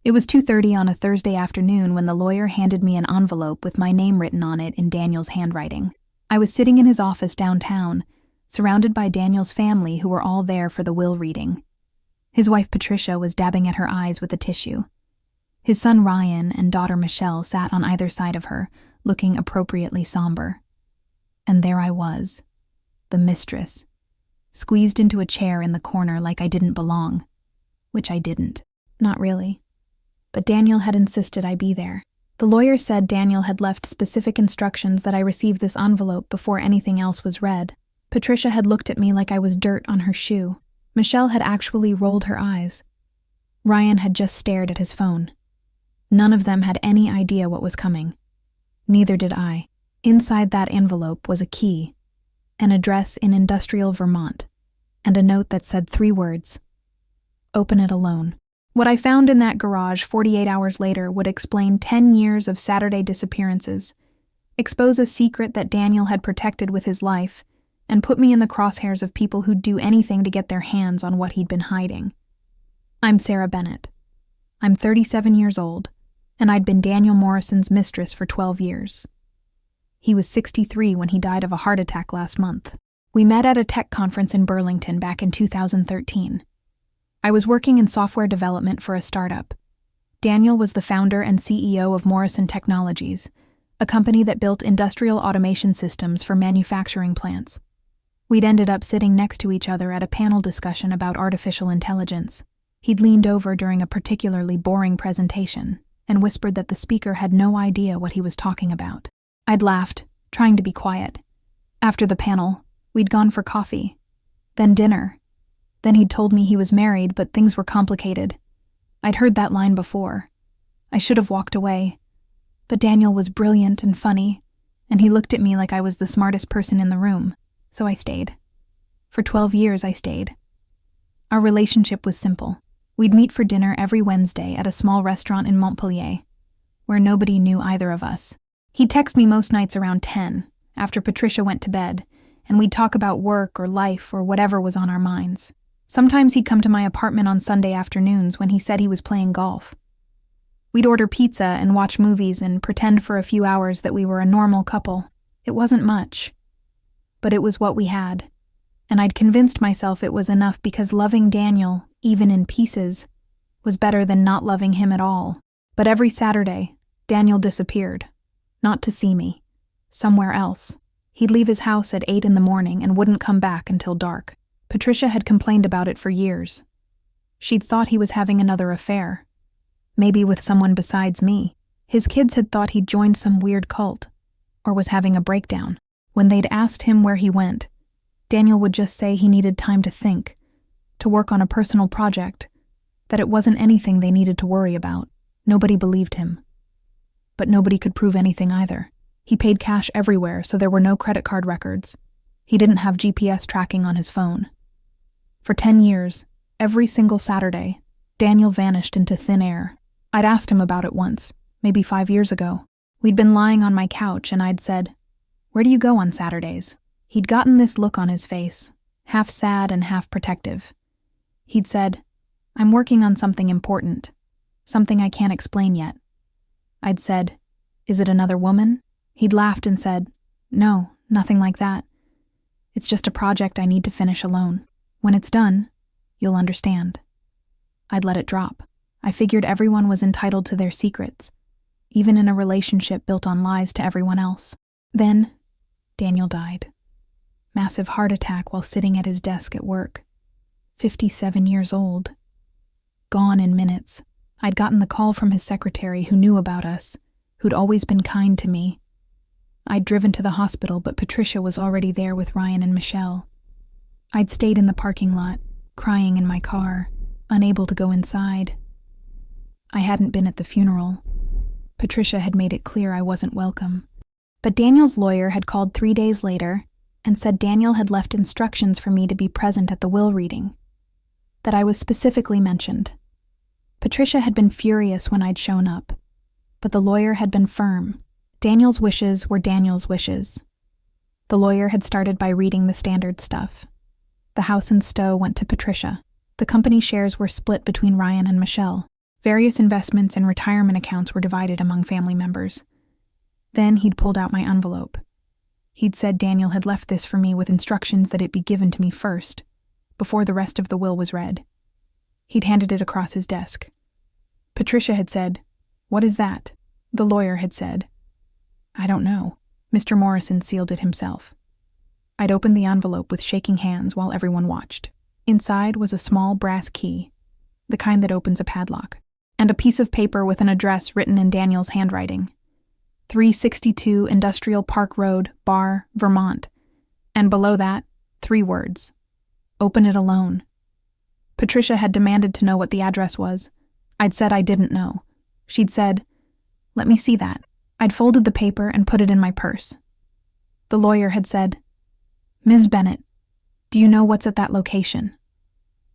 It was 2:30 on a Thursday afternoon when the lawyer handed me an envelope with my name written on it in Daniel's handwriting. I was sitting in his office downtown, surrounded by Daniel's family who were all there for the will reading. His wife Patricia was dabbing at her eyes with a tissue. His son Ryan and daughter Michelle sat on either side of her, looking appropriately somber. And there I was, the mistress, squeezed into a chair in the corner like I didn't belong. Which I didn't. Not really. But Daniel had insisted I be there. The lawyer said Daniel had left specific instructions that I receive this envelope before anything else was read. Patricia had looked at me like I was dirt on her shoe. Michelle had actually rolled her eyes. Ryan had just stared at his phone. None of them had any idea what was coming. Neither did I. Inside that envelope was a key, an address in industrial Vermont, and a note that said 3 words: "Open it alone." What I found in that garage 48 hours later would explain 10 years of Saturday disappearances, expose a secret that Daniel had protected with his life, and put me in the crosshairs of people who'd do anything to get their hands on what he'd been hiding. I'm Sarah Bennett. I'm 37 years old, and I'd been Daniel Morrison's mistress for 12 years. He was 63 when he died of a heart attack last month. We met at a tech conference in Burlington back in 2013. I was working in software development for a startup. Daniel was the founder and CEO of Morrison Technologies, a company that built industrial automation systems for manufacturing plants. We'd ended up sitting next to each other at a panel discussion about artificial intelligence. He'd leaned over during a particularly boring presentation and whispered that the speaker had no idea what he was talking about. I'd laughed, trying to be quiet. After the panel, we'd gone for coffee, then dinner. Then he'd told me he was married, but things were complicated. I'd heard that line before. I should have walked away. But Daniel was brilliant and funny, and he looked at me like I was the smartest person in the room, so I stayed. For 12 years, I stayed. Our relationship was simple. We'd meet for dinner every Wednesday at a small restaurant in Montpelier, where nobody knew either of us. He'd text me most nights around 10, after Patricia went to bed, and we'd talk about work or life or whatever was on our minds. Sometimes he'd come to my apartment on Sunday afternoons when he said he was playing golf. We'd order pizza and watch movies and pretend for a few hours that we were a normal couple. It wasn't much, but it was what we had, and I'd convinced myself it was enough because loving Daniel, even in pieces, was better than not loving him at all. But every Saturday, Daniel disappeared. Not to see me. Somewhere else. He'd leave his house at 8 in the morning and wouldn't come back until dark. Patricia had complained about it for years. She'd thought he was having another affair. Maybe with someone besides me. His kids had thought he'd joined some weird cult, or was having a breakdown. When they'd asked him where he went, Daniel would just say he needed time to think, to work on a personal project, that it wasn't anything they needed to worry about. Nobody believed him. But nobody could prove anything either. He paid cash everywhere, so there were no credit card records. He didn't have GPS tracking on his phone. For 10 years, every single Saturday, Daniel vanished into thin air. I'd asked him about it once, maybe 5 years ago. We'd been lying on my couch and I'd said, "Where do you go on Saturdays?" He'd gotten this look on his face, half sad and half protective. He'd said, "I'm working on something important, something I can't explain yet." I'd said, "Is it another woman?" He'd laughed and said, "No, nothing like that. It's just a project I need to finish alone. When it's done, you'll understand." I'd let it drop. I figured everyone was entitled to their secrets, even in a relationship built on lies to everyone else. Then, Daniel died. Massive heart attack while sitting at his desk at work. 57 years old. Gone in minutes. I'd gotten the call from his secretary who knew about us, who'd always been kind to me. I'd driven to the hospital, but Patricia was already there with Ryan and Michelle. I'd stayed in the parking lot, crying in my car, unable to go inside. I hadn't been at the funeral. Patricia had made it clear I wasn't welcome. But Daniel's lawyer had called 3 days later and said Daniel had left instructions for me to be present at the will reading, that I was specifically mentioned. Patricia had been furious when I'd shown up, but the lawyer had been firm. Daniel's wishes were Daniel's wishes. The lawyer had started by reading the standard stuff. The house and Stowe went to Patricia. The company shares were split between Ryan and Michelle. Various investments and retirement accounts were divided among family members. Then he'd pulled out my envelope. He'd said Daniel had left this for me with instructions that it be given to me first, before the rest of the will was read. He'd handed it across his desk. Patricia had said, "What is that?" The lawyer had said, "I don't know." Mr. Morrison sealed it himself. I'd opened the envelope with shaking hands while everyone watched. Inside was a small brass key, the kind that opens a padlock, and a piece of paper with an address written in Daniel's handwriting. 362 Industrial Park Road, Bar, Vermont, and below that, 3 words. Open it alone. Patricia had demanded to know what the address was. I'd said I didn't know. She'd said, "Let me see that." I'd folded the paper and put it in my purse. The lawyer had said, "Ms. Bennett, do you know what's at that location?"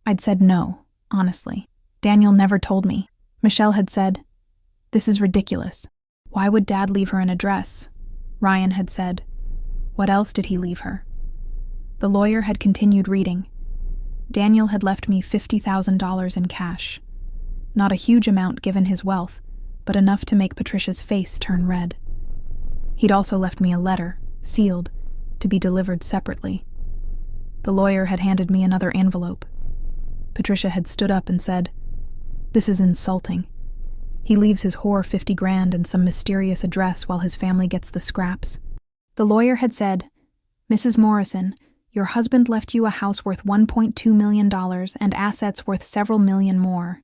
I'd said no, honestly. Daniel never told me. Michelle had said, "This is ridiculous. Why would Dad leave her an address?" Ryan had said, "What else did he leave her?" The lawyer had continued reading. Daniel had left me $50,000 in cash. Not a huge amount given his wealth, but enough to make Patricia's face turn red. He'd also left me a letter, sealed, to be delivered separately. The lawyer had handed me another envelope. Patricia had stood up and said, "This is insulting. He leaves his whore $50,000 and some mysterious address while his family gets the scraps." The lawyer had said, "Mrs. Morrison, your husband left you a house worth $1.2 million and assets worth several million more.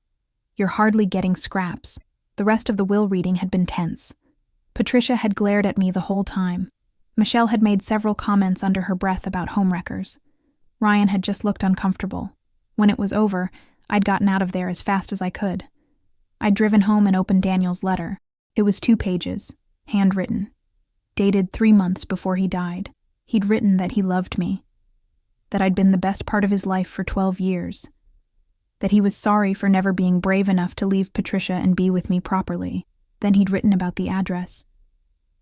You're hardly getting scraps." The rest of the will reading had been tense. Patricia had glared at me the whole time. Michelle had made several comments under her breath about homewreckers. Ryan had just looked uncomfortable. When it was over, I'd gotten out of there as fast as I could. I'd driven home and opened Daniel's letter. It was 2 pages, handwritten, dated 3 months before he died. He'd written that he loved me, that I'd been the best part of his life for 12 years, that he was sorry for never being brave enough to leave Patricia and be with me properly. Then he'd written about the address.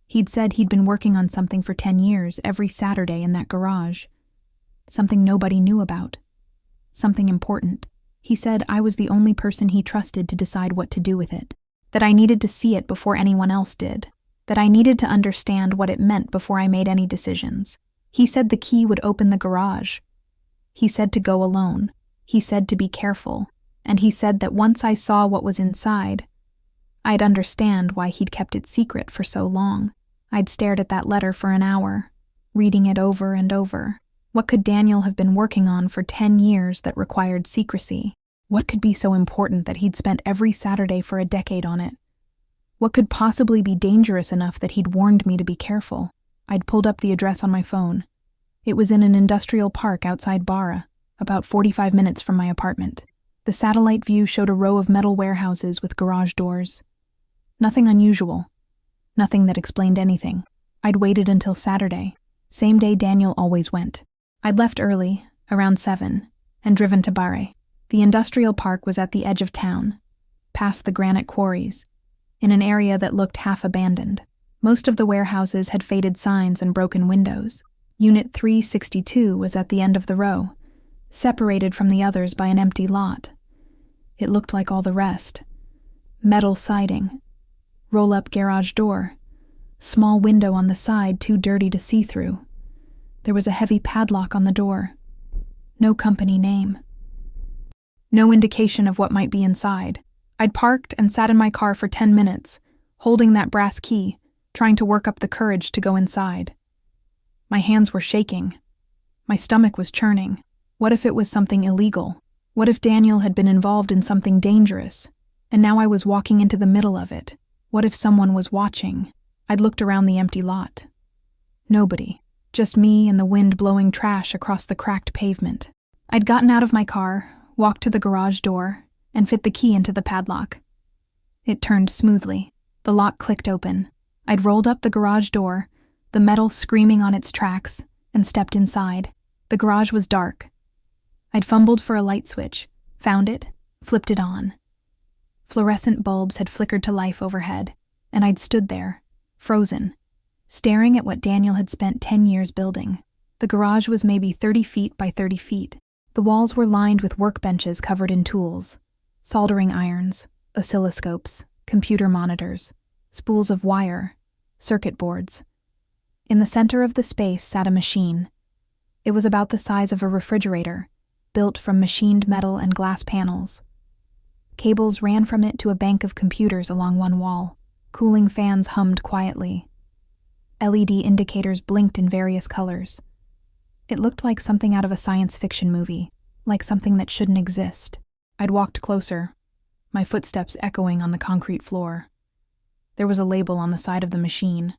He'd said he'd been working on something for 10 years, every Saturday in that garage. Something nobody knew about. Something important. He said I was the only person he trusted to decide what to do with it. That I needed to see it before anyone else did. That I needed to understand what it meant before I made any decisions. He said the key would open the garage. He said to go alone. He said to be careful. And he said that once I saw what was inside, I'd understand why he'd kept it secret for so long. I'd stared at that letter for an hour, reading it over and over. What could Daniel have been working on for 10 years that required secrecy? What could be so important that he'd spent every Saturday for a decade on it? What could possibly be dangerous enough that he'd warned me to be careful? I'd pulled up the address on my phone. It was in an industrial park outside Barra, about 45 minutes from my apartment. The satellite view showed a row of metal warehouses with garage doors. Nothing unusual. Nothing that explained anything. I'd waited until Saturday, same day Daniel always went. I'd left early, around 7, and driven to Barre. The industrial park was at the edge of town, past the granite quarries, in an area that looked half abandoned. Most of the warehouses had faded signs and broken windows. Unit 362 was at the end of the row, separated from the others by an empty lot. It looked like all the rest. Metal siding, roll-up garage door, small window on the side too dirty to see through. There was a heavy padlock on the door. No company name. No indication of what might be inside. I'd parked and sat in my car for 10 minutes, holding that brass key, trying to work up the courage to go inside. My hands were shaking. My stomach was churning. What if it was something illegal? What if Daniel had been involved in something dangerous, and now I was walking into the middle of it? What if someone was watching? I'd looked around the empty lot. Nobody. Just me and the wind blowing trash across the cracked pavement. I'd gotten out of my car, walked to the garage door, and fit the key into the padlock. It turned smoothly. The lock clicked open. I'd rolled up the garage door, the metal screaming on its tracks, and stepped inside. The garage was dark. I'd fumbled for a light switch, found it, flipped it on. Fluorescent bulbs had flickered to life overhead, and I'd stood there, frozen, staring at what Daniel had spent 10 years building. The garage was maybe 30 feet by 30 feet. The walls were lined with workbenches covered in tools, soldering irons, oscilloscopes, computer monitors, spools of wire, circuit boards. In the center of the space sat a machine. It was about the size of a refrigerator, built from machined metal and glass panels. Cables ran from it to a bank of computers along one wall. Cooling fans hummed quietly. LED indicators blinked in various colors. It looked like something out of a science fiction movie, like something that shouldn't exist. I'd walked closer, my footsteps echoing on the concrete floor. There was a label on the side of the machine,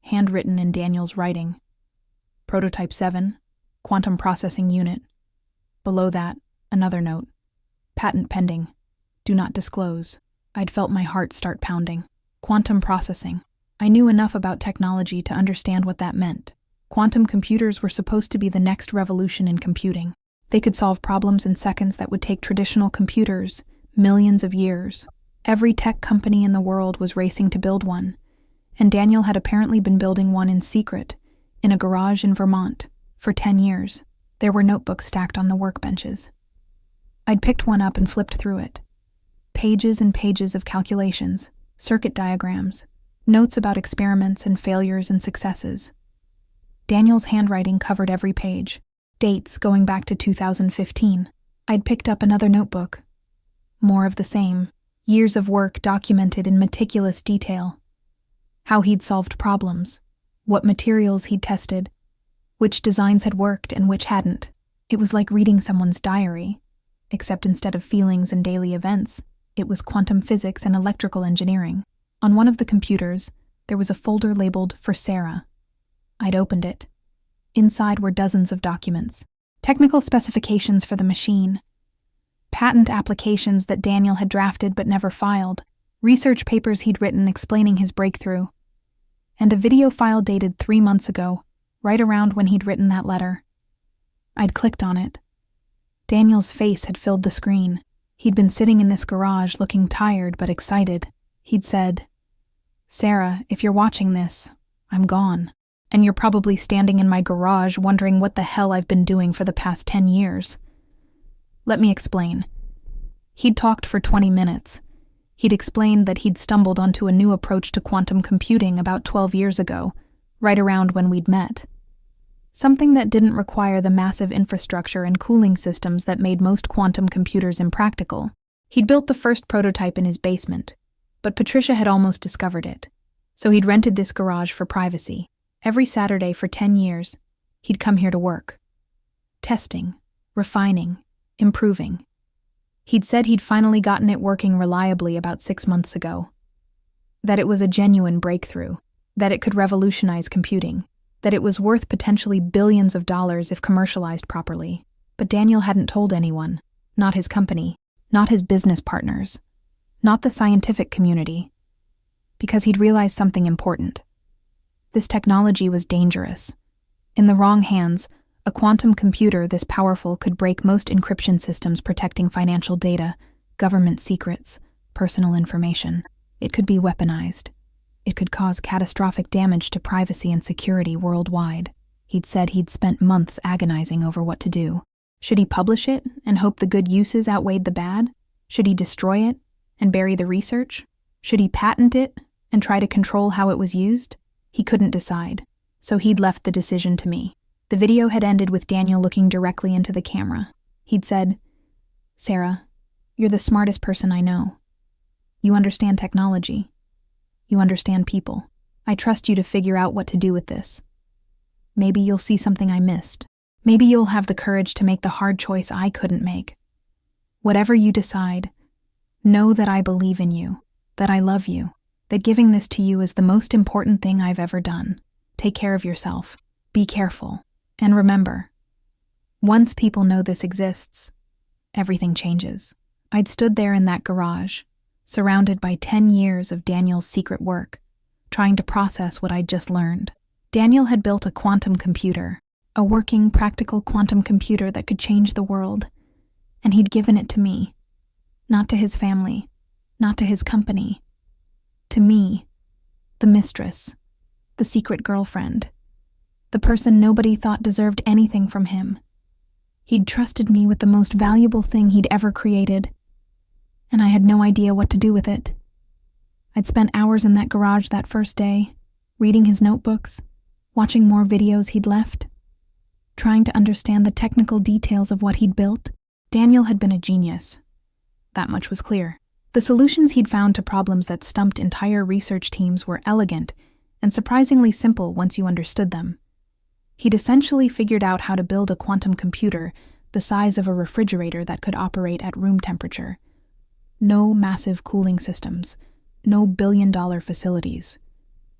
handwritten in Daniel's writing. Prototype 7, Quantum Processing Unit. Below that, another note. Patent pending. Do not disclose. I'd felt my heart start pounding. Quantum processing. I knew enough about technology to understand what that meant. Quantum computers were supposed to be the next revolution in computing. They could solve problems in seconds that would take traditional computers millions of years. Every tech company in the world was racing to build one, and Daniel had apparently been building one in secret, in a garage in Vermont, for 10 years. There were notebooks stacked on the workbenches. I'd picked one up and flipped through it. Pages and pages of calculations, circuit diagrams, notes about experiments and failures and successes. Daniel's handwriting covered every page, dates going back to 2015. I'd picked up another notebook. More of the same, years of work documented in meticulous detail. How he'd solved problems, what materials he'd tested, which designs had worked and which hadn't. It was like reading someone's diary, except instead of feelings and daily events, it was quantum physics and electrical engineering. On one of the computers, there was a folder labeled "For Sarah." I'd opened it. Inside were dozens of documents, technical specifications for the machine, patent applications that Daniel had drafted but never filed, research papers he'd written explaining his breakthrough, and a video file dated 3 months ago, right around when he'd written that letter. I'd clicked on it. Daniel's face had filled the screen. He'd been sitting in this garage looking tired but excited. He'd said, "Sarah, if you're watching this, I'm gone. And you're probably standing in my garage wondering what the hell I've been doing for the past 10 years. Let me explain." He'd talked for 20 minutes. He'd explained that he'd stumbled onto a new approach to quantum computing about 12 years ago, right around when we'd met. Something that didn't require the massive infrastructure and cooling systems that made most quantum computers impractical. He'd built the first prototype in his basement, but Patricia had almost discovered it, so he'd rented this garage for privacy. Every Saturday for 10 years, he'd come here to work. Testing, refining, improving. He'd said he'd finally gotten it working reliably about 6 months ago. That it was a genuine breakthrough, that it could revolutionize computing, that it was worth potentially billions of dollars if commercialized properly. But Daniel hadn't told anyone, not his company, not his business partners, not the scientific community, because he'd realized something important. This technology was dangerous. In the wrong hands, a quantum computer this powerful could break most encryption systems protecting financial data, government secrets, personal information. It could be weaponized. It could cause catastrophic damage to privacy and security worldwide. He'd said he'd spent months agonizing over what to do. Should he publish it and hope the good uses outweighed the bad? Should he destroy it and bury the research? Should he patent it and try to control how it was used? He couldn't decide, so he'd left the decision to me. The video had ended with Daniel looking directly into the camera. He'd said, "Sarah, you're the smartest person I know. You understand technology. You understand people. I trust you to figure out what to do with this. Maybe you'll see something I missed. Maybe you'll have the courage to make the hard choice I couldn't make. Whatever you decide, know that I believe in you, that I love you, that giving this to you is the most important thing I've ever done. Take care of yourself. Be careful. And remember, once people know this exists, everything changes." I'd stood there in that garage, surrounded by 10 years of Daniel's secret work, trying to process what I'd just learned. Daniel had built a quantum computer, a working, practical quantum computer that could change the world, and he'd given it to me. Not to his family, not to his company. To me, the mistress, the secret girlfriend, the person nobody thought deserved anything from him. He'd trusted me with the most valuable thing he'd ever created. and I had no idea what to do with it. I'd spent hours in that garage that first day, reading his notebooks, watching more videos he'd left, trying to understand the technical details of what he'd built. Daniel had been a genius. That much was clear. The solutions he'd found to problems that stumped entire research teams were elegant and surprisingly simple once you understood them. He'd essentially figured out how to build a quantum computer the size of a refrigerator that could operate at room temperature. No massive cooling systems, no billion-dollar facilities.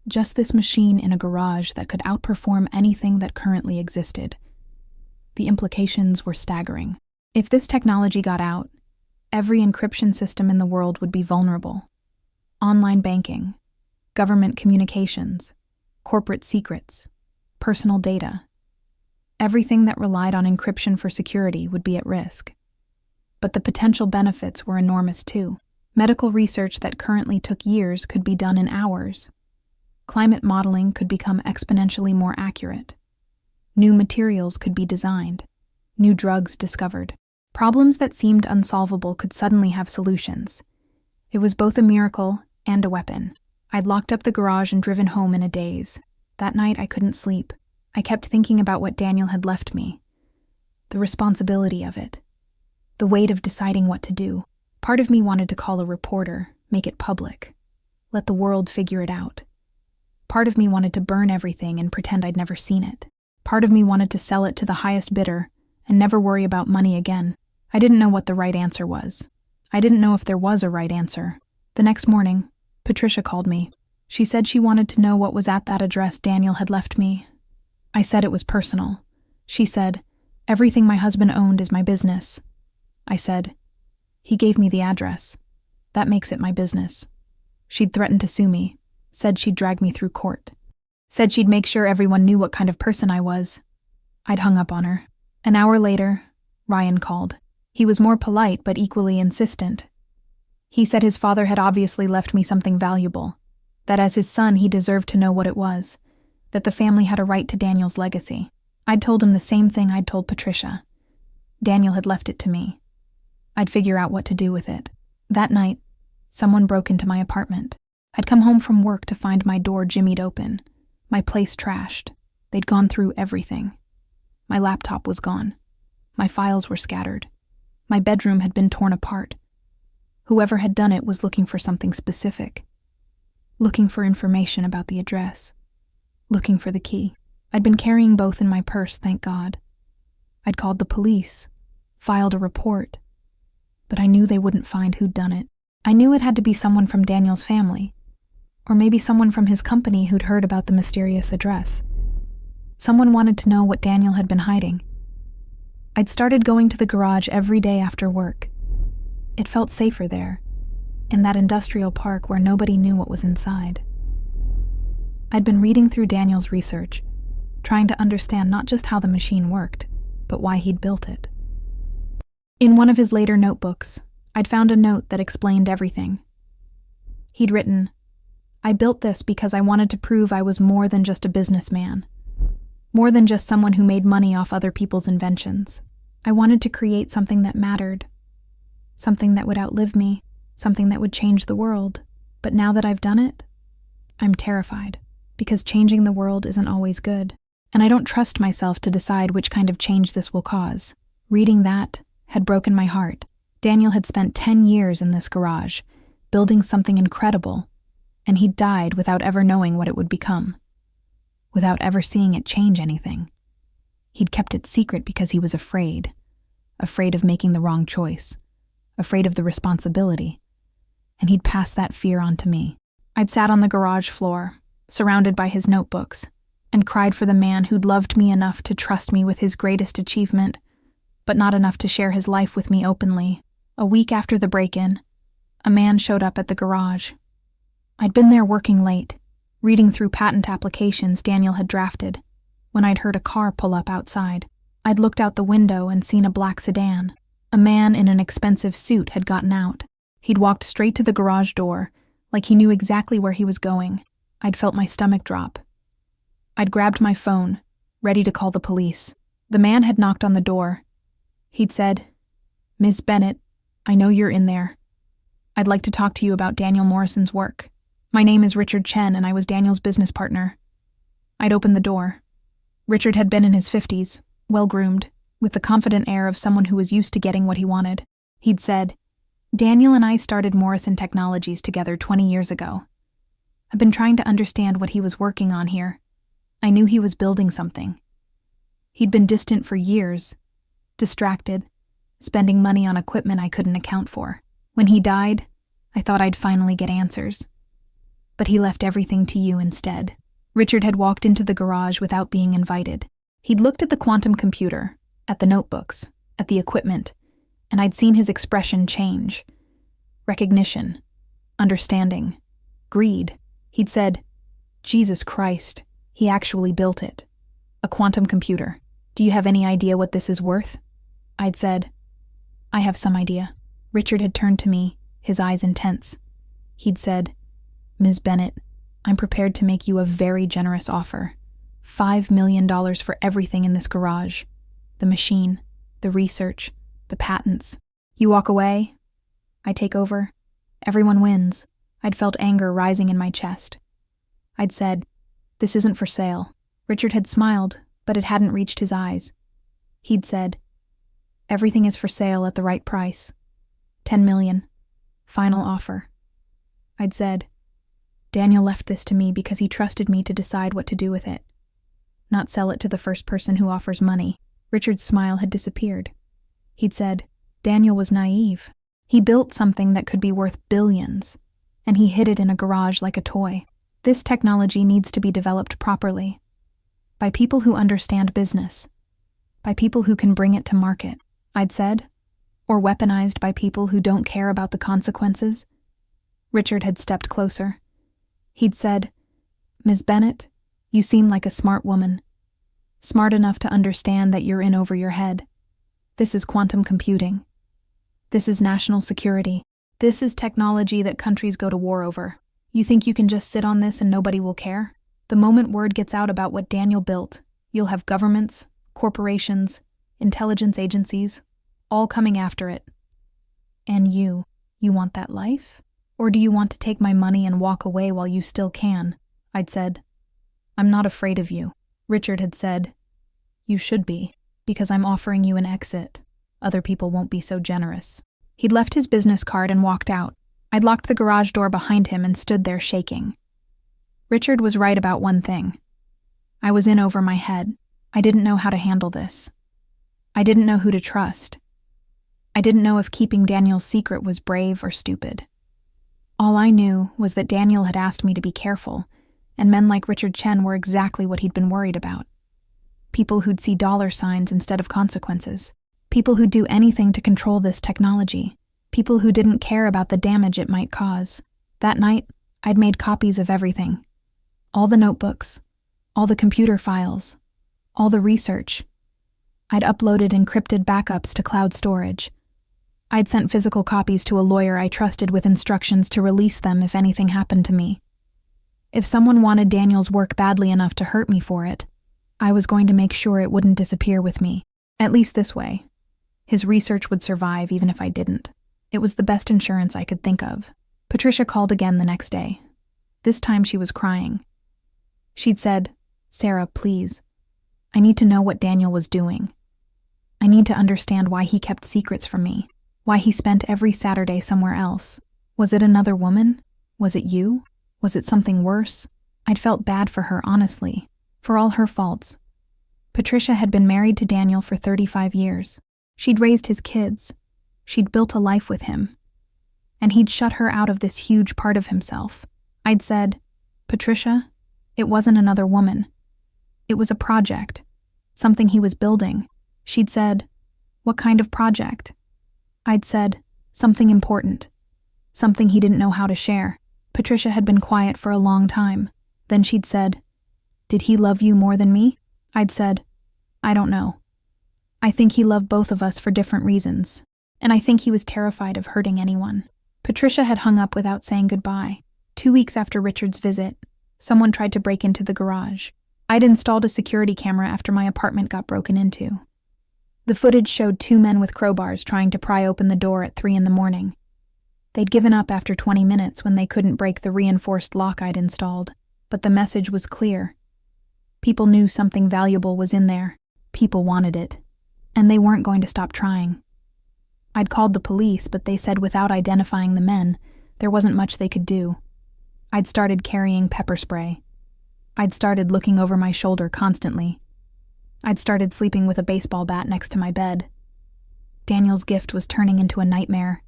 Just this machine in a garage that could outperform anything that currently existed. The implications were staggering. If this technology got out, every encryption system in the world would be vulnerable. Online banking, government communications, corporate secrets, personal data. Everything that relied on encryption for security would be at risk. But the potential benefits were enormous too. Medical research that currently took years could be done in hours. Climate modeling could become exponentially more accurate. New materials could be designed. New drugs discovered. Problems that seemed unsolvable could suddenly have solutions. It was both a miracle and a weapon. I'd locked up the garage and driven home in a daze. That night I couldn't sleep. I kept thinking about what Daniel had left me. The responsibility of it. The weight of deciding what to do. Part of me wanted to call a reporter, make it public. Let the world figure it out. Part of me wanted to burn everything and pretend I'd never seen it. Part of me wanted to sell it to the highest bidder and never worry about money again. I didn't know what the right answer was. I didn't know if there was a right answer. The next morning, Patricia called me. She said she wanted to know what was at that address Daniel had left me. I said it was personal. She said, "Everything my husband owned is my business." I said, "He gave me the address. That makes it my business." She'd threatened to sue me, said she'd drag me through court, said she'd make sure everyone knew what kind of person I was. I'd hung up on her. An hour later, Ryan called. He was more polite but equally insistent. He said his father had obviously left me something valuable, that as his son he deserved to know what it was, that the family had a right to Daniel's legacy. I'd told him the same thing I'd told Patricia. Daniel had left it to me. I'd figure out what to do with it. That night, someone broke into my apartment. I'd come home from work to find my door jimmied open, my place trashed. They'd gone through everything. My laptop was gone. My files were scattered. My bedroom had been torn apart. Whoever had done it was looking for something specific. Looking for information about the address. Looking for the key. I'd been carrying both in my purse, thank God. I'd called the police, filed a report, but I knew they wouldn't find who'd done it. I knew it had to be someone from Daniel's family, or maybe someone from his company who'd heard about the mysterious address. Someone wanted to know what Daniel had been hiding. I'd started going to the garage every day after work. It felt safer there, in that industrial park where nobody knew what was inside. I'd been reading through Daniel's research, trying to understand not just how the machine worked, but why he'd built it. In one of his later notebooks, I'd found a note that explained everything. He'd written, "I built this because I wanted to prove I was more than just a businessman, more than just someone who made money off other people's inventions. I wanted to create something that mattered, something that would outlive me, something that would change the world. But now that I've done it, I'm terrified, because changing the world isn't always good, and I don't trust myself to decide which kind of change this will cause." Reading that had broken my heart. Daniel had spent 10 years in this garage, building something incredible, and he'd died without ever knowing what it would become, without ever seeing it change anything. He'd kept it secret because he was afraid of making the wrong choice, afraid of the responsibility, and he'd passed that fear on to me. I'd sat on the garage floor, surrounded by his notebooks, and cried for the man who'd loved me enough to trust me with his greatest achievement, but not enough to share his life with me openly. A week after the break-in, a man showed up at the garage. I'd been there working late, reading through patent applications Daniel had drafted, when I'd heard a car pull up outside. I'd looked out the window and seen a black sedan. A man in an expensive suit had gotten out. He'd walked straight to the garage door, like he knew exactly where he was going. I'd felt my stomach drop. I'd grabbed my phone, ready to call the police. The man had knocked on the door. He'd said, "Miss Bennett, I know you're in there. I'd like to talk to you about Daniel Morrison's work. My name is Richard Chen, and I was Daniel's business partner. I'd opened the door. Richard had been in his 50s, well-groomed, with the confident air of someone who was used to getting what he wanted. He'd said, "Daniel and I started Morrison Technologies together 20 years ago. I've been trying to understand what he was working on here. I knew he was building something. He'd been distant for years, distracted, spending money on equipment I couldn't account for. When he died, I thought I'd finally get answers. But he left everything to you instead." Richard had walked into the garage without being invited. He'd looked at the quantum computer, at the notebooks, at the equipment, and I'd seen his expression change. Recognition, understanding, greed. He'd said, "Jesus Christ, he actually built it. A quantum computer. Do you have any idea what this is worth?" I'd said, "I have some idea." Richard had turned to me, his eyes intense. He'd said, "Ms. Bennett, I'm prepared to make you a very generous offer. $5 million for everything in this garage. The machine, the research, the patents. You walk away, I take over. Everyone wins." I'd felt anger rising in my chest. I'd said, "This isn't for sale." Richard had smiled, but it hadn't reached his eyes. He'd said, "Everything is for sale at the right price. 10 million. Final offer." I'd said, "Daniel left this to me because he trusted me to decide what to do with it. Not sell it to the first person who offers money." Richard's smile had disappeared. He'd said, "Daniel was naive. He built something that could be worth billions, and he hid it in a garage like a toy. This technology needs to be developed properly, by people who understand business, by people who can bring it to market," I'd said, "or weaponized by people who don't care about the consequences." Richard had stepped closer. He'd said, "Ms. Bennett, you seem like a smart woman. Smart enough to understand that you're in over your head. This is quantum computing. This is national security. This is technology that countries go to war over. You think you can just sit on this and nobody will care? The moment word gets out about what Daniel built, you'll have governments, corporations, intelligence agencies, all coming after it. And you want that life? Or do you want to take my money and walk away while you still can?" I'd said, "I'm not afraid of you." Richard had said, "You should be, because I'm offering you an exit. Other people won't be so generous." He'd left his business card and walked out. I'd locked the garage door behind him and stood there shaking. Richard was right about one thing. I was in over my head. I didn't know how to handle this. I didn't know who to trust. I didn't know if keeping Daniel's secret was brave or stupid. All I knew was that Daniel had asked me to be careful, and men like Richard Chen were exactly what he'd been worried about. People who'd see dollar signs instead of consequences. People who'd do anything to control this technology. People who didn't care about the damage it might cause. That night, I'd made copies of everything. All the notebooks, all the computer files, all the research. I'd uploaded encrypted backups to cloud storage. I'd sent physical copies to a lawyer I trusted with instructions to release them if anything happened to me. If someone wanted Daniel's work badly enough to hurt me for it, I was going to make sure it wouldn't disappear with me. At least this way. His research would survive even if I didn't. It was the best insurance I could think of. Patricia called again the next day. This time she was crying. She'd said, "Sarah, please. I need to know what Daniel was doing. I need to understand why he kept secrets from me. Why he spent every Saturday somewhere else. Was it another woman? Was it you? Was it something worse?" I'd felt bad for her, honestly, for all her faults. Patricia had been married to Daniel for 35 years. She'd raised his kids. She'd built a life with him. And he'd shut her out of this huge part of himself. I'd said, "Patricia, it wasn't another woman. It was a project, something he was building." She'd said, "What kind of project?" I'd said, "Something important. Something he didn't know how to share." Patricia had been quiet for a long time. Then she'd said, "Did he love you more than me?" I'd said, "I don't know. I think he loved both of us for different reasons, and I think he was terrified of hurting anyone." Patricia had hung up without saying goodbye. 2 weeks after Richard's visit, someone tried to break into the garage. I'd installed a security camera after my apartment got broken into. The footage showed 2 men with crowbars trying to pry open the door at 3 in the morning. They'd given up after 20 minutes when they couldn't break the reinforced lock I'd installed, but the message was clear. People knew something valuable was in there. People wanted it, and they weren't going to stop trying. I'd called the police, but they said without identifying the men, there wasn't much they could do. I'd started carrying pepper spray. I'd started looking over my shoulder constantly. I'd started sleeping with a baseball bat next to my bed. Daniel's gift was turning into a nightmare.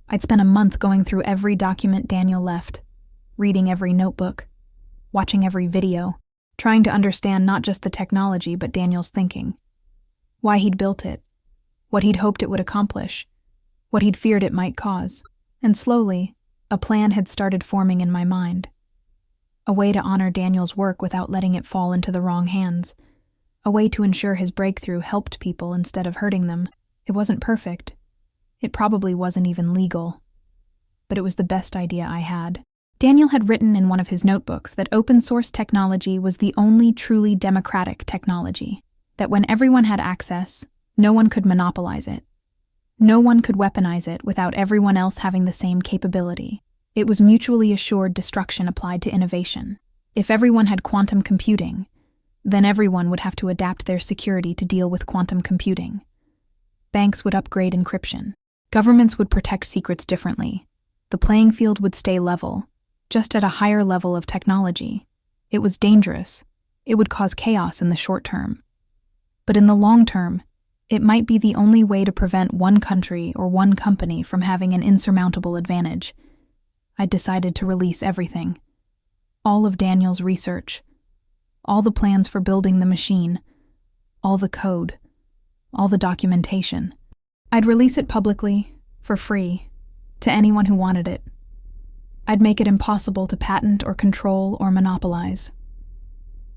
I'd spent a month going through every document Daniel left, reading every notebook, watching every video, trying to understand not just the technology but Daniel's thinking. Why he'd built it, what he'd hoped it would accomplish, what he'd feared it might cause. And slowly, a plan had started forming in my mind. A way to honor Daniel's work without letting it fall into the wrong hands. A way to ensure his breakthrough helped people instead of hurting them. It wasn't perfect. It probably wasn't even legal. But it was the best idea I had. Daniel had written in one of his notebooks that open source technology was the only truly democratic technology. That when everyone had access, no one could monopolize it. No one could weaponize it without everyone else having the same capability. It was mutually assured destruction applied to innovation. If everyone had quantum computing, then everyone would have to adapt their security to deal with quantum computing. Banks would upgrade encryption. Governments would protect secrets differently. The playing field would stay level, just at a higher level of technology. It was dangerous. It would cause chaos in the short term. But in the long term, it might be the only way to prevent one country or one company from having an insurmountable advantage. I decided to release everything. All of Daniel's research. All the plans for building the machine. All the code. All the documentation. I'd release it publicly, for free, to anyone who wanted it. I'd make it impossible to patent or control or monopolize.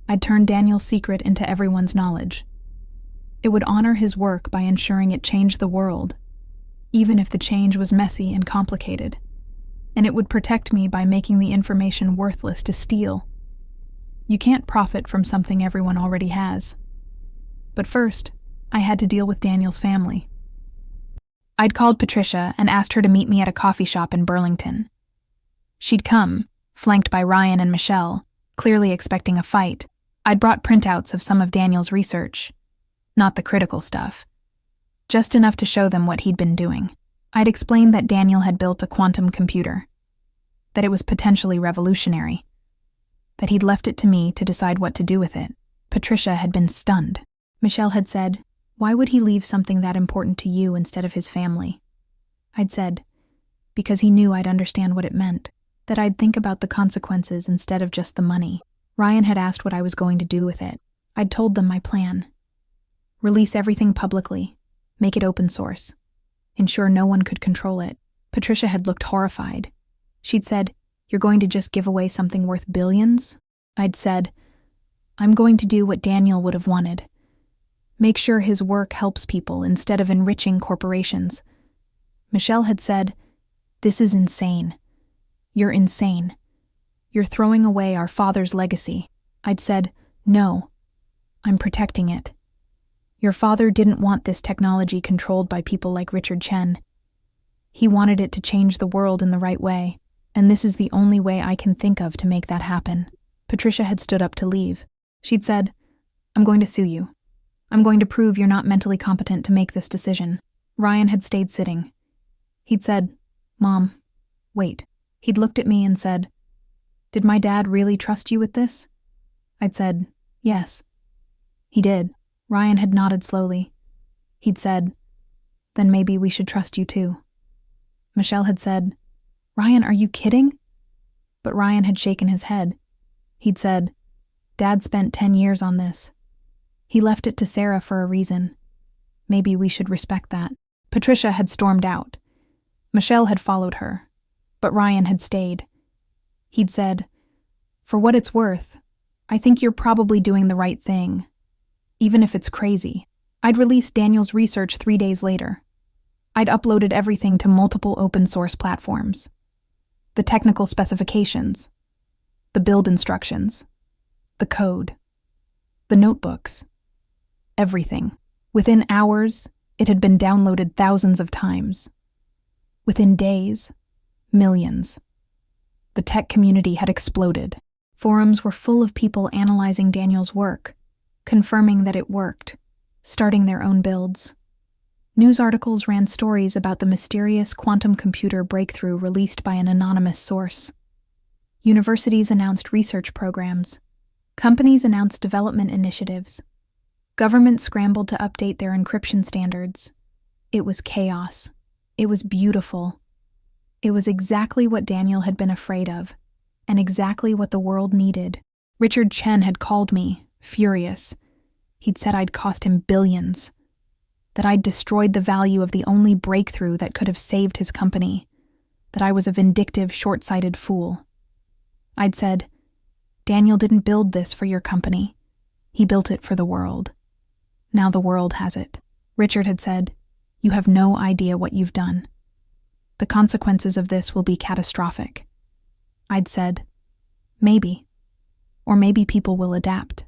I'd turn Daniel's secret into everyone's knowledge. It would honor his work by ensuring it changed the world, even if the change was messy and complicated. And it would protect me by making the information worthless to steal. You can't profit from something everyone already has. But first, I had to deal with Daniel's family. I'd called Patricia and asked her to meet me at a coffee shop in Burlington. She'd come, flanked by Ryan and Michelle, clearly expecting a fight. I'd brought printouts of some of Daniel's research. Not the critical stuff. Just enough to show them what he'd been doing. I'd explained that Daniel had built a quantum computer. That it was potentially revolutionary. That he'd left it to me to decide what to do with it. Patricia had been stunned. Michelle had said, "Why would he leave something that important to you instead of his family?" I'd said, "Because he knew I'd understand what it meant. That I'd think about the consequences instead of just the money." Ryan had asked what I was going to do with it. I'd told them my plan. Release everything publicly. Make it open source. Ensure no one could control it. Patricia had looked horrified. She'd said, "You're going to just give away something worth billions?" I'd said, "I'm going to do what Daniel would have wanted. Make sure his work helps people instead of enriching corporations." Michelle had said, "This is insane. You're insane. You're throwing away our father's legacy." I'd said, "No, I'm protecting it. Your father didn't want this technology controlled by people like Richard Chen. He wanted it to change the world in the right way, and this is the only way I can think of to make that happen." Patricia had stood up to leave. She'd said, "I'm going to sue you. I'm going to prove you're not mentally competent to make this decision." Ryan had stayed sitting. He'd said, "Mom, wait." He'd looked at me and said, "Did my dad really trust you with this?" I'd said, "Yes." He did. Ryan had nodded slowly. He'd said, "Then maybe we should trust you too." Michelle had said, "Ryan, are you kidding?" But Ryan had shaken his head. He'd said, "Dad spent 10 years on this. He left it to Sarah for a reason. Maybe we should respect that." Patricia had stormed out. Michelle had followed her, but Ryan had stayed. He'd said, "For what it's worth, I think you're probably doing the right thing, even if it's crazy." I'd released Daniel's research 3 days later. I'd uploaded everything to multiple open source platforms. The technical specifications, the build instructions, the code, the notebooks, everything. Within hours, it had been downloaded thousands of times. Within days, millions. The tech community had exploded. Forums were full of people analyzing Daniel's work, confirming that it worked, starting their own builds. News articles ran stories about the mysterious quantum computer breakthrough released by an anonymous source. Universities announced research programs. Companies announced development initiatives. Governments scrambled to update their encryption standards. It was chaos. It was beautiful. It was exactly what Daniel had been afraid of, and exactly what the world needed. Richard Chen had called me, furious. He'd said I'd cost him billions, that I'd destroyed the value of the only breakthrough that could have saved his company, that I was a vindictive, short-sighted fool. I'd said, Daniel didn't build this for your company. He built it for the world. Now the world has it. Richard had said, you have no idea what you've done. The consequences of this will be catastrophic. I'd said, maybe. Or maybe people will adapt.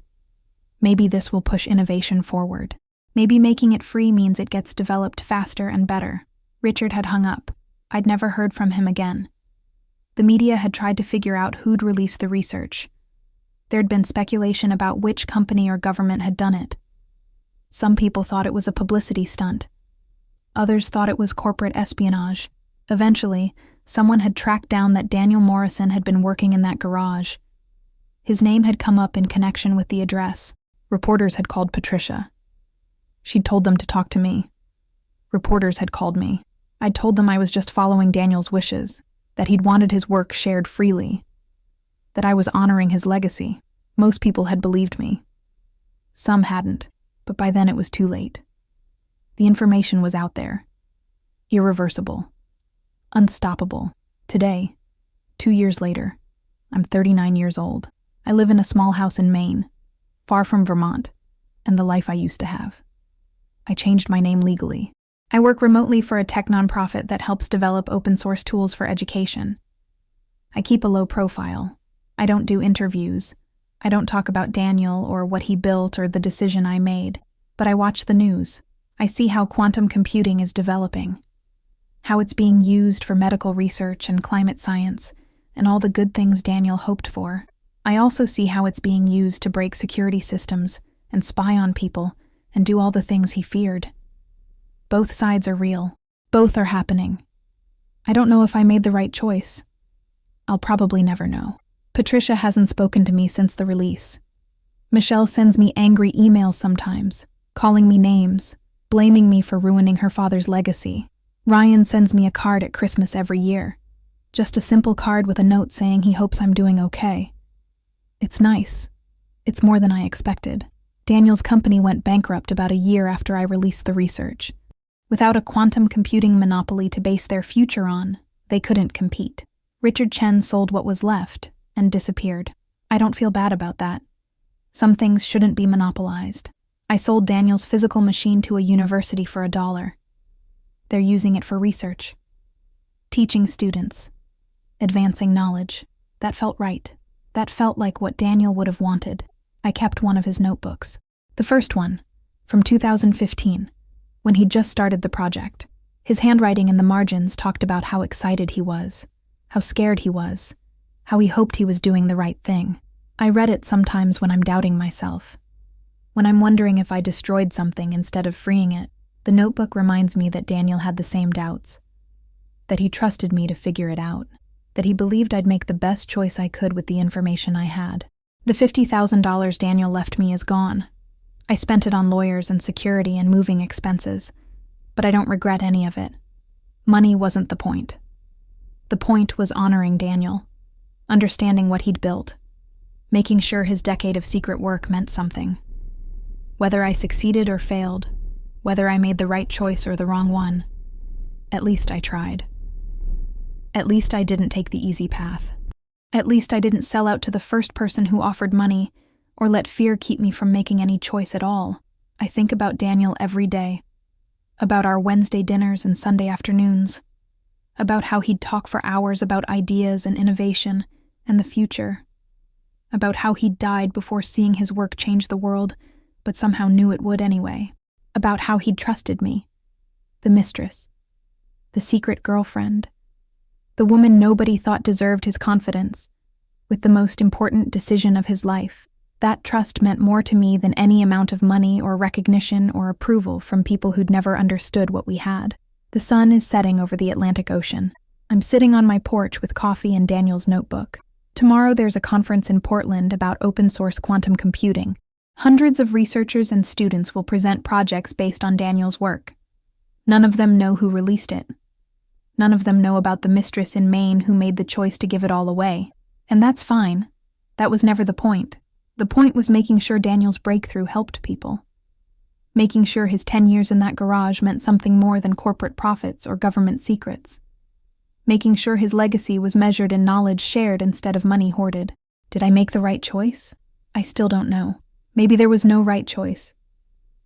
Maybe this will push innovation forward. Maybe making it free means it gets developed faster and better. Richard had hung up. I'd never heard from him again. The media had tried to figure out who'd released the research. There'd been speculation about which company or government had done it. Some people thought it was a publicity stunt. Others thought it was corporate espionage. Eventually, someone had tracked down that Daniel Morrison had been working in that garage. His name had come up in connection with the address. Reporters had called Patricia. She'd told them to talk to me. Reporters had called me. I'd told them I was just following Daniel's wishes, that he'd wanted his work shared freely, that I was honoring his legacy. Most people had believed me. Some hadn't, but by then it was too late. The information was out there. Irreversible. Unstoppable. Today, 2 years later, I'm 39 years old. I live in a small house in Maine, far from Vermont, and the life I used to have. I changed my name legally. I work remotely for a tech nonprofit that helps develop open-source tools for education. I keep a low profile. I don't do interviews. I don't talk about Daniel or what he built or the decision I made. But I watch the news. I see how quantum computing is developing, how it's being used for medical research and climate science, and all the good things Daniel hoped for. I also see how it's being used to break security systems and spy on people and do all the things he feared. Both sides are real. Both are happening. I don't know if I made the right choice. I'll probably never know. Patricia hasn't spoken to me since the release. Michelle sends me angry emails sometimes, calling me names, blaming me for ruining her father's legacy. Ryan sends me a card at Christmas every year. Just a simple card with a note saying he hopes I'm doing okay. It's nice. It's more than I expected. Daniel's company went bankrupt about a year after I released the research. Without a quantum computing monopoly to base their future on, they couldn't compete. Richard Chen sold what was left and disappeared. I don't feel bad about that. Some things shouldn't be monopolized. I sold Daniel's physical machine to a university for $1. They're using it for research. Teaching students. Advancing knowledge. That felt right. That felt like what Daniel would have wanted. I kept one of his notebooks. The first one, from 2015, when he'd just started the project. His handwriting in the margins talked about how excited he was, how scared he was, how he hoped he was doing the right thing. I read it sometimes when I'm doubting myself. When I'm wondering if I destroyed something instead of freeing it, the notebook reminds me that Daniel had the same doubts, that he trusted me to figure it out, that he believed I'd make the best choice I could with the information I had. The $50,000 Daniel left me is gone. I spent it on lawyers and security and moving expenses, but I don't regret any of it. Money wasn't the point. The point was honoring Daniel, understanding what he'd built, making sure his decade of secret work meant something. Whether I succeeded or failed, whether I made the right choice or the wrong one, at least I tried. At least I didn't take the easy path. At least I didn't sell out to the first person who offered money or let fear keep me from making any choice at all. I think about Daniel every day, about our Wednesday dinners and Sunday afternoons, about how he'd talk for hours about ideas and innovation and the future, about how he'd died before seeing his work change the world, but somehow knew it would anyway, about how he'd trusted me, the mistress, the secret girlfriend, the woman nobody thought deserved his confidence, with the most important decision of his life. That trust meant more to me than any amount of money or recognition or approval from people who'd never understood what we had. The sun is setting over the Atlantic Ocean. I'm sitting on my porch with coffee and Daniel's notebook. Tomorrow there's a conference in Portland about open-source quantum computing. Hundreds of researchers and students will present projects based on Daniel's work. None of them know who released it. None of them know about the mistress in Maine who made the choice to give it all away. And that's fine. That was never the point. The point was making sure Daniel's breakthrough helped people. Making sure his 10 years in that garage meant something more than corporate profits or government secrets. Making sure his legacy was measured in knowledge shared instead of money hoarded. Did I make the right choice? I still don't know. Maybe there was no right choice.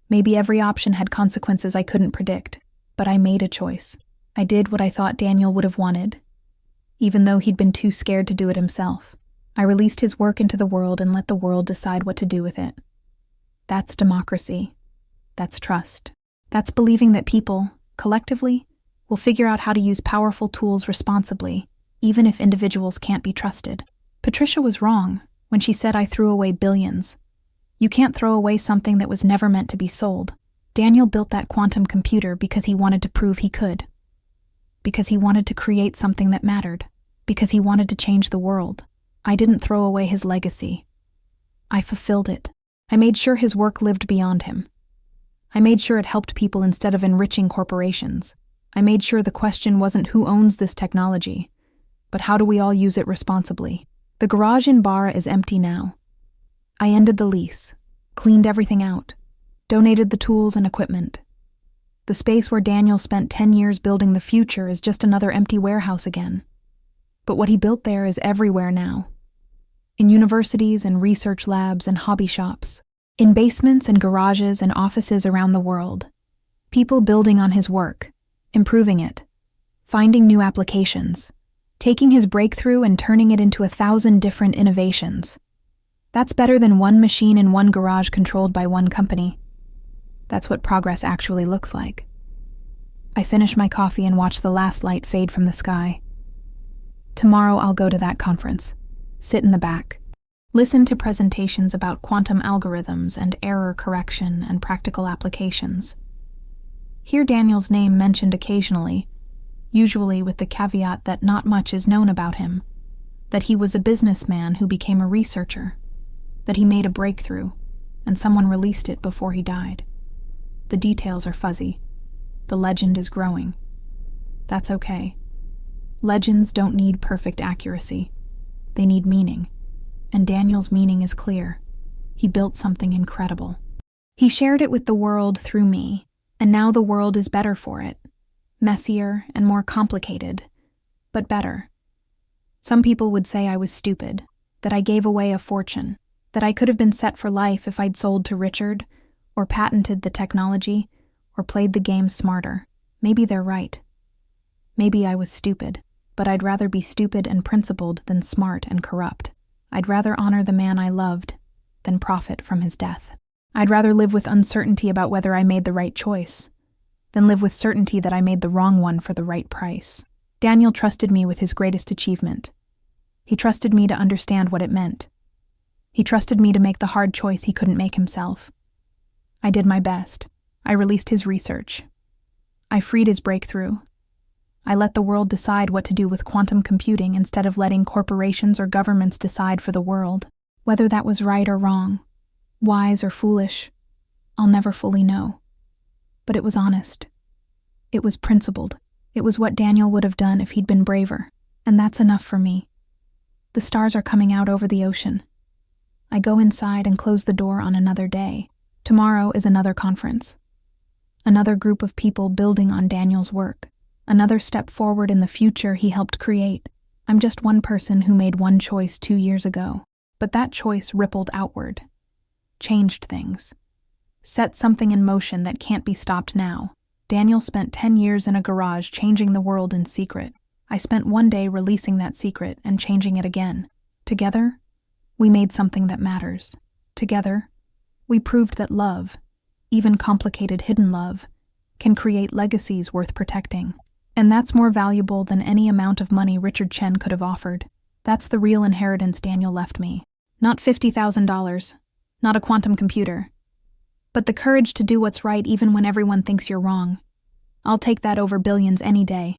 Maybe every option had consequences I couldn't predict. But I made a choice. I did what I thought Daniel would have wanted, even though he'd been too scared to do it himself. I released his work into the world and let the world decide what to do with it. That's democracy. That's trust. That's believing that people, collectively, will figure out how to use powerful tools responsibly, even if individuals can't be trusted. Patricia was wrong when she said I threw away billions. You can't throw away something that was never meant to be sold. Daniel built that quantum computer because he wanted to prove he could. Because he wanted to create something that mattered. Because he wanted to change the world. I didn't throw away his legacy. I fulfilled it. I made sure his work lived beyond him. I made sure it helped people instead of enriching corporations. I made sure the question wasn't who owns this technology, but how do we all use it responsibly. The garage in Barra is empty now. I ended the lease, cleaned everything out, donated the tools and equipment. The space where Daniel spent 10 years building the future is just another empty warehouse again. But what he built there is everywhere now. In universities and research labs and hobby shops, in basements and garages and offices around the world. People building on his work, improving it, finding new applications, taking his breakthrough and turning it into 1,000 different innovations. That's better than one machine in one garage controlled by one company. That's what progress actually looks like. I finish my coffee and watch the last light fade from the sky. Tomorrow I'll go to that conference, sit in the back, listen to presentations about quantum algorithms and error correction and practical applications. Hear Daniel's name mentioned occasionally, usually with the caveat that not much is known about him, that he was a businessman who became a researcher, that he made a breakthrough, and someone released it before he died. The details are fuzzy. The legend is growing. That's okay. Legends don't need perfect accuracy. They need meaning. And Daniel's meaning is clear. He built something incredible. He shared it with the world through me, and now the world is better for it. Messier and more complicated, but better. Some people would say I was stupid, that I gave away a fortune, that I could have been set for life if I'd sold to Richard, or patented the technology, or played the game smarter. Maybe they're right. Maybe I was stupid, but I'd rather be stupid and principled than smart and corrupt. I'd rather honor the man I loved than profit from his death. I'd rather live with uncertainty about whether I made the right choice than live with certainty that I made the wrong one for the right price. Daniel trusted me with his greatest achievement. He trusted me to understand what it meant. He trusted me to make the hard choice he couldn't make himself. I did my best. I released his research. I freed his breakthrough. I let the world decide what to do with quantum computing instead of letting corporations or governments decide for the world. Whether that was right or wrong, wise or foolish, I'll never fully know. But it was honest. It was principled. It was what Daniel would have done if he'd been braver, and that's enough for me. The stars are coming out over the ocean. I go inside and close the door on another day. Tomorrow is another conference. Another group of people building on Daniel's work. Another step forward in the future he helped create. I'm just one person who made one choice 2 years ago. But that choice rippled outward. Changed things. Set something in motion that can't be stopped now. Daniel spent 10 years in a garage changing the world in secret. I spent one day releasing that secret and changing it again. Together, we made something that matters. Together, we proved that love, even complicated hidden love, can create legacies worth protecting. And that's more valuable than any amount of money Richard Chen could have offered. That's the real inheritance Daniel left me. Not $50,000, not a quantum computer, but the courage to do what's right even when everyone thinks you're wrong. I'll take that over billions any day.